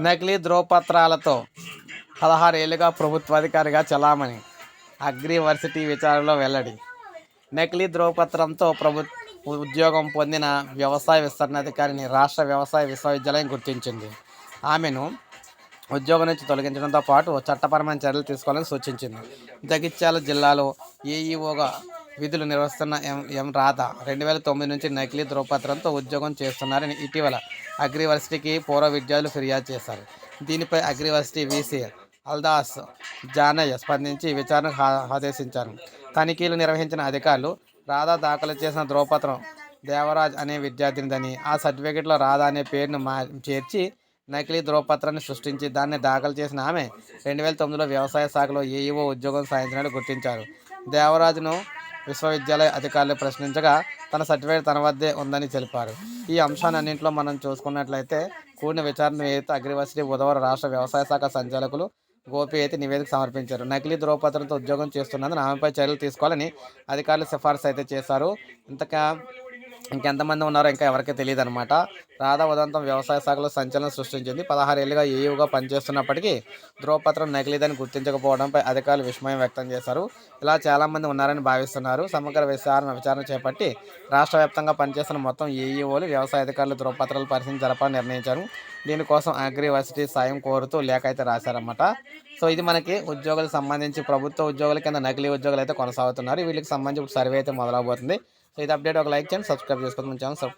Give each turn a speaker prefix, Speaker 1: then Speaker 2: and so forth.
Speaker 1: నకిలీ ధ్రువపత్రాలతో 16 ఏళ్లుగా ప్రభుత్వాధికారిగా చలామణి. అగ్రివర్సిటీ విచారణలో వెల్లడి. నకిలీ ధ్రువపత్రంతో ఉద్యోగం పొందిన వ్యవసాయ విస్తరణాధికారిని రాష్ట్ర వ్యవసాయ విశ్వవిద్యాలయం గుర్తించింది. ఆమెను ఉద్యోగం నుంచి తొలగించడంతో పాటు చట్టపరమైన చర్యలు తీసుకోవాలని సూచించింది. జగిత్యాల జిల్లాలో ఏఈఓగా విధులు నిర్వహిస్తున్న ఎం రాధ 2009 నుంచి నకిలీ ధ్రువపత్రంతో ఉద్యోగం చేస్తున్నారని ఇటీవల అగ్రివర్సిటీకి పూర్వ విద్యార్థులు ఫిర్యాదు చేశారు. దీనిపై అగ్రివర్సిటీ వీసీ అల్దాస్ జానయ్య స్పందించి విచారణకు ఆదేశించారు. తనిఖీలు నిర్వహించిన అధికారులు రాధా దాఖలు చేసిన ధ్రువపత్రం దేవరాజ్ అనే విద్యార్థినిదని, ఆ సర్టిఫికెట్లో రాధా అనే పేరును చేర్చి నకిలీ ధ్రువపత్రాన్ని సృష్టించి దాన్ని దాఖలు చేసిన ఆమె 2009లో వ్యవసాయ శాఖలో ఏఈఓ ఉద్యోగం సాధించినట్టు గుర్తించారు. దేవరాజును విశ్వవిద్యాలయ అధికారులు ప్రశ్నించగా తన సర్టిఫికేట్ తన వద్దే ఉందని తెలిపారు. ఈ అంశాన్నింటిలో మనం చూసుకున్నట్లయితే కూడిన విచారణ నివేదిక అగ్రివర్సిటీ బుధవారం రాష్ట్ర వ్యవసాయ శాఖ సంచాలకులు గోపి అయితే నివేదిక సమర్పించారు. నకిలీ ధ్రువపత్రంతో ఉద్యోగం చేస్తున్నందున ఆమెపై చర్యలు తీసుకోవాలని అధికారులు సిఫార్సు అయితే చేశారు. ఇంకెంతమంది ఉన్నారో ఇంకా ఎవరికీ తెలియదు అనమాట. రాధా ఉదంతం వ్యవసాయ శాఖలో సంచలనం సృష్టించింది. 16 ఏళ్లుగా ఏఈఓగా పనిచేస్తున్నప్పటికీ ధ్రువపత్రం నకిలీదని గుర్తించకపోవడంపై అధికారులు విస్మయం వ్యక్తం చేశారు. ఇలా చాలామంది ఉన్నారని భావిస్తున్నారు. సమగ్ర విచారణ చేపట్టి రాష్ట్ర వ్యాప్తంగా పనిచేస్తున్న మొత్తం ఏఈఓలు, వ్యవసాయ అధికారులు ధ్రువపత్రాలు పరిశీలన జరపాలని నిర్ణయించారు. దీనికోసం అగ్రివర్సిటీ సాయం కోరుతూ లేఖ అయితే రాశారన్నమాట. సో ఇది మనకి ఉద్యోగులకు సంబంధించి ప్రభుత్వ ఉద్యోగుల కింద నకిలీ ఉద్యోగులు అయితే కొనసాగుతున్నారు. వీళ్ళకి సంబంధించి సర్వే అయితే మొదలవబోతుంది. సో ఇది అప్డేట్. ఒక లైక్ చేయండి, సబ్స్క్రైబ్ చేసుకోండి మన ఛానల్.